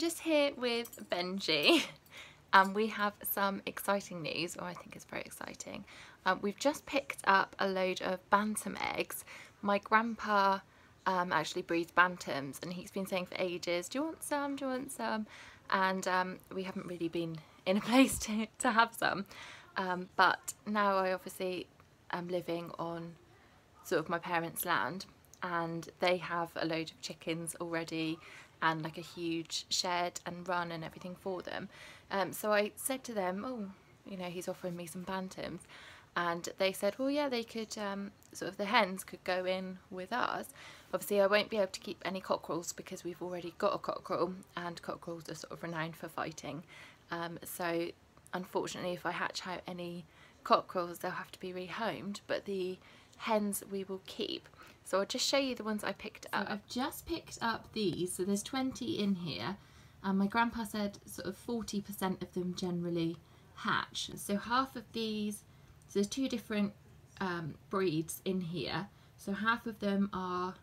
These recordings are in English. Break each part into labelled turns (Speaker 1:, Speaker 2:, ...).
Speaker 1: just here with Benji and we have some exciting news, or I think it's very exciting. We've just picked up a load of bantam eggs. My grandpa actually breeds bantams and he's been saying for ages, do you want some, do you want some? And we haven't really been in a place to have some. But now I obviously am living on sort of my parents' land and they have a load of chickens already and like a huge shed and run and everything for them. So I said to them, oh, you know, he's offering me some bantams. And they said, well, yeah, they could, sort of the hens could go in with us. Obviously, I won't be able to keep any cockerels because we've already got a cockerel and cockerels are sort of renowned for fighting. So unfortunately, if I hatch out any cockerels, they'll have to be rehomed, but the hens we will keep. So I'll just show you the ones I picked up. So I've just picked up these, so there's 20 in here, and my grandpa said sort of 40% of them generally hatch. So half of these, so there's two different breeds in here, so half of them are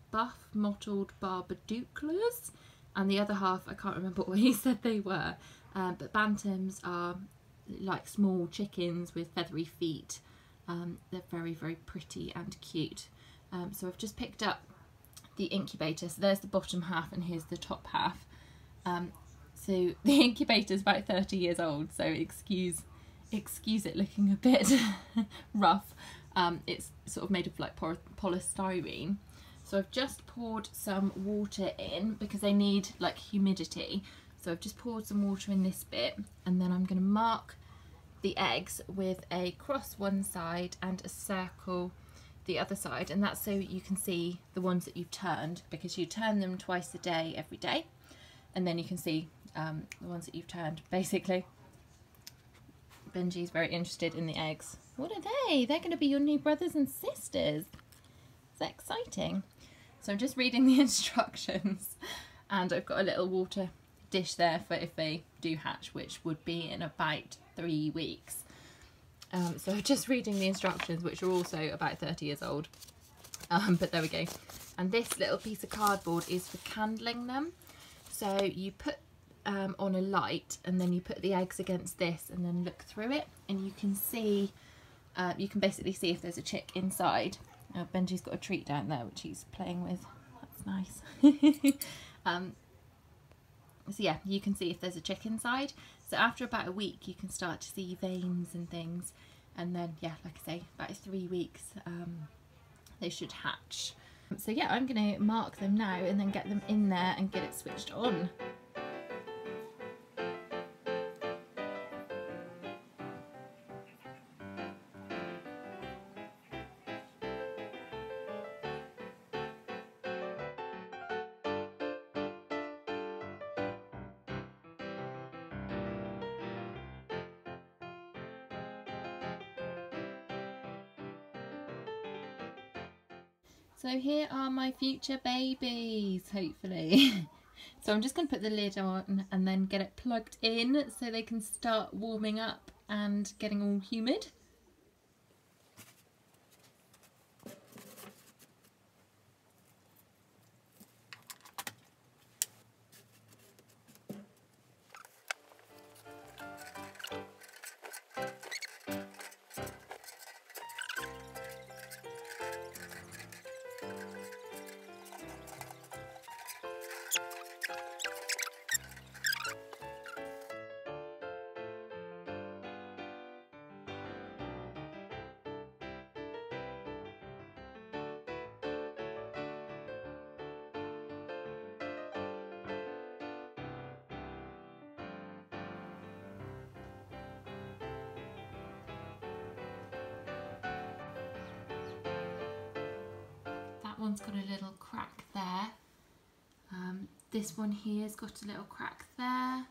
Speaker 1: buff mottled Barbadooklas, and the other half, I can't remember what he said they were, but bantams are like small chickens with feathery feet. They're very, very pretty and cute. So I've just picked up the incubator. So there's the bottom half and here's the top half. So the incubator is about 30 years old, so excuse it looking a bit rough. It's sort of made of like polystyrene. So I've just poured some water in because they need like humidity. So I've just poured some water in this bit, and then I'm going to mark the eggs with a cross one side and a circle the other side, and that's so you can see the ones that you've turned, because you turn them twice a day every day, and then you can see the ones that you've turned basically. Benji's very interested in the eggs. What are they? They're going to be your new brothers and sisters. Is that exciting? So I'm just reading the instructions, and I've got a little water dish there for if they do hatch, which would be in about 3 weeks. So just reading the instructions, which are also about 30 years old, but there we go. And this little piece of cardboard is for candling them. So you put on a light, and then you put the eggs against this and then look through it, and you can see, you can basically see if there's a chick inside. Benji's got a treat down there which he's playing with. That's nice. So yeah, you can see if there's a chick inside. So after about a week you can start to see veins and things, and then yeah, like I say, about 3 weeks they should hatch. So yeah, I'm going to mark them now and then get them in there and get it switched on. So here are my future babies, hopefully. So I'm just going to put the lid on and then get it plugged in so they can start warming up and getting all humid. One's got a little crack there. This one here's got a little crack there.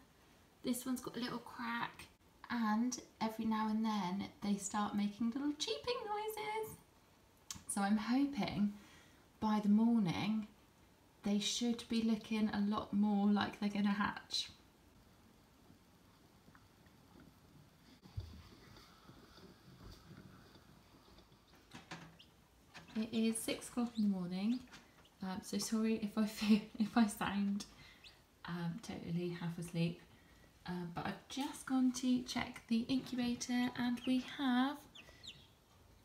Speaker 1: This one's got a little crack, and every now and then they start making little cheeping noises. So I'm hoping by the morning they should be looking a lot more like they're gonna hatch. It is 6 o'clock in the morning, so sorry if I sound totally half asleep. But I've just gone to check the incubator and we have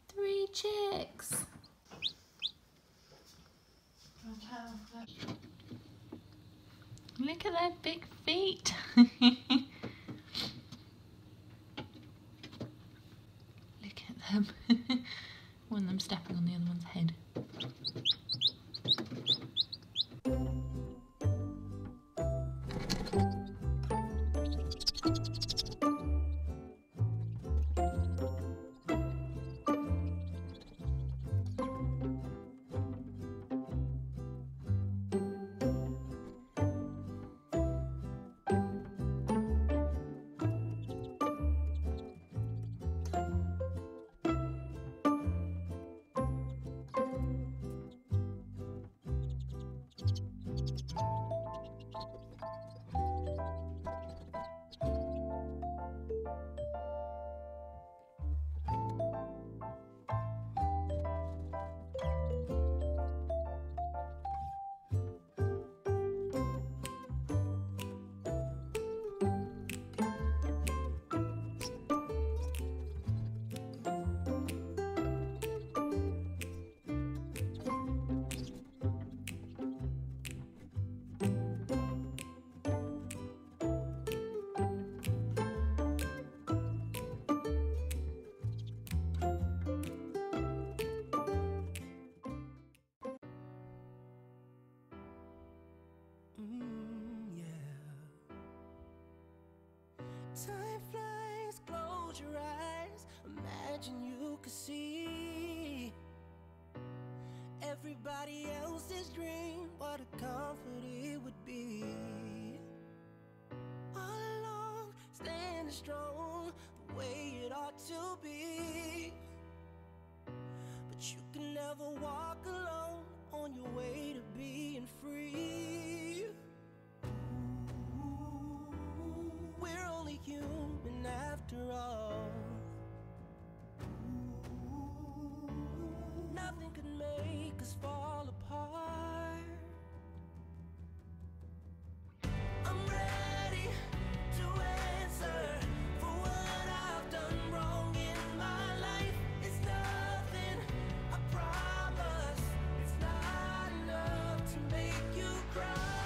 Speaker 1: 3 chicks. Look at their big feet. Look at them. One of them stepping on the other one's head.
Speaker 2: Time flies, close your eyes. Imagine you could see everybody else's dream. What a comfort it would be. All along, standing strong, the way it ought to be. But you can never walk alone on your way to being free. We're only human after all. Nothing could make us fall apart. I'm ready to answer for what I've done wrong in my life. It's nothing, I promise. It's not enough to make you cry.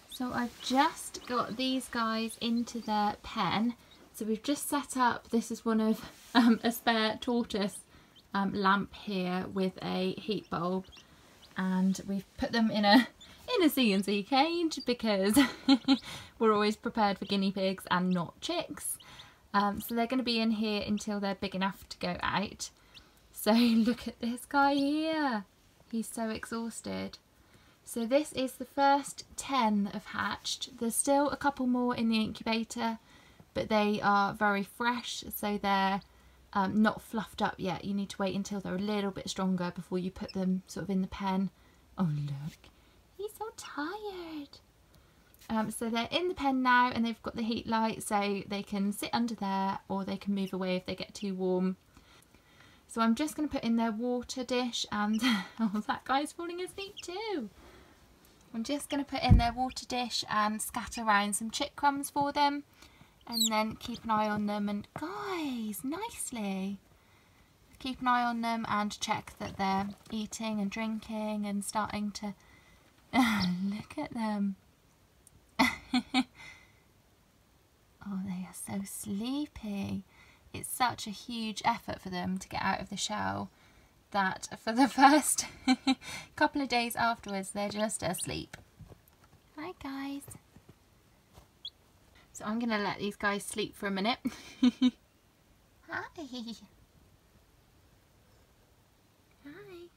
Speaker 1: So I've just got these guys into their pen. So we've just set up, this is one of a spare tortoise lamp here with a heat bulb, and we've put them in a C&C cage because we're always prepared for guinea pigs and not chicks. So they're going to be in here until they're big enough to go out. So look at this guy here. He's so exhausted. So this is the first 10 that have hatched. There's still a couple more in the incubator, but they are very fresh, so they're not fluffed up yet. You need to wait until they're a little bit stronger before you put them sort of in the pen. Oh look, he's so tired. So they're in the pen now, and they've got the heat light, so they can sit under there or they can move away if they get too warm. So I'm just going to put in their water dish, and oh, that guy's falling asleep too. I'm just going to put in their water dish and scatter around some chick crumbs for them, and then keep an eye on them. And guys, nicely keep an eye on them and check that they're eating and drinking and starting to look at them. Oh, they are so sleepy. It's such a huge effort for them to get out of the shell that for the first couple of days afterwards they're just asleep. Hi guys. So I'm going to let these guys sleep for a minute. Hi. Hi.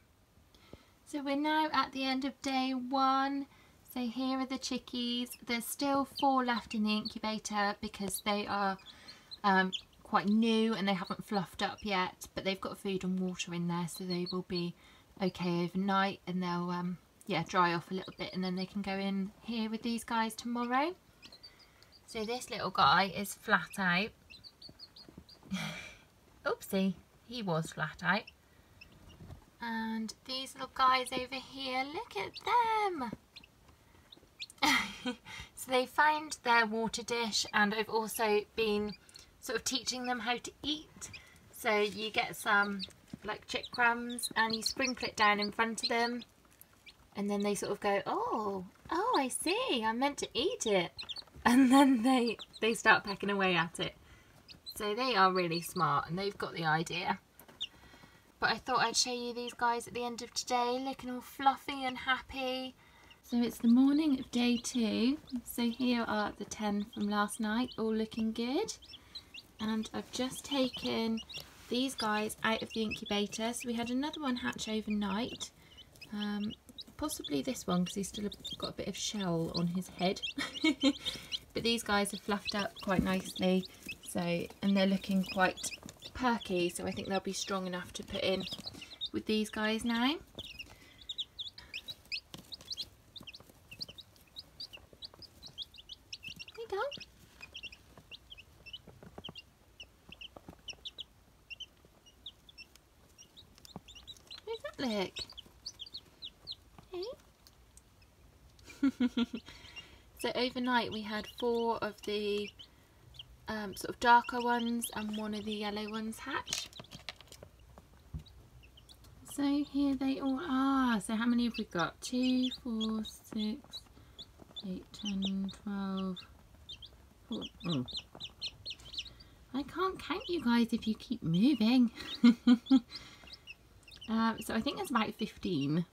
Speaker 1: So we're now at the end of day 1. So here are the chickies. There's still 4 left in the incubator because they are quite new and they haven't fluffed up yet, but they've got food and water in there, so they will be okay overnight, and they'll yeah, dry off a little bit, and then they can go in here with these guys tomorrow. So this little guy is flat out. Oopsie, he was flat out. And these little guys over here, look at them. So they found their water dish, and I've also been sort of teaching them how to eat. So you get some like chick crumbs and you sprinkle it down in front of them, and then they sort of go, oh I see, I'm meant to eat it, and then they start pecking away at it. So they are really smart and they've got the idea. But I thought I'd show you these guys at the end of today, looking all fluffy and happy. So it's the morning of day 2. So here are the 10 from last night, all looking good. And I've just taken these guys out of the incubator. So we had another one hatch overnight. Possibly this one because he's still got a bit of shell on his head. But these guys have fluffed up quite nicely. So, and they're looking quite perky. So I think they'll be strong enough to put in with these guys now. There you go. Look. Hey. So overnight we had 4 of the sort of darker ones and 1 of the yellow ones hatch. So here they all are. So how many have we got? 2, 4, 6, 8, 10, 12, 14. I can't count you guys if you keep moving. So I think there's about 15.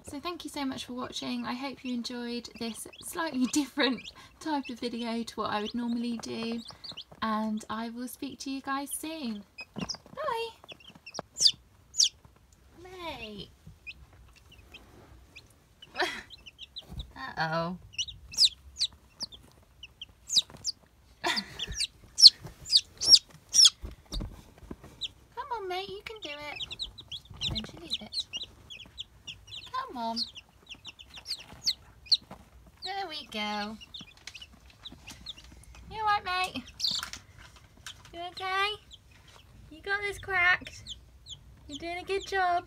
Speaker 1: So thank you so much for watching. I hope you enjoyed this slightly different type of video to what I would normally do, and I will speak to you guys soon. Bye! Mate! Uh-oh. Come on, mate, you can do it. Don't you leave it. Come on. There we go. You alright, mate? You okay? You got this cracked? You're doing a good job.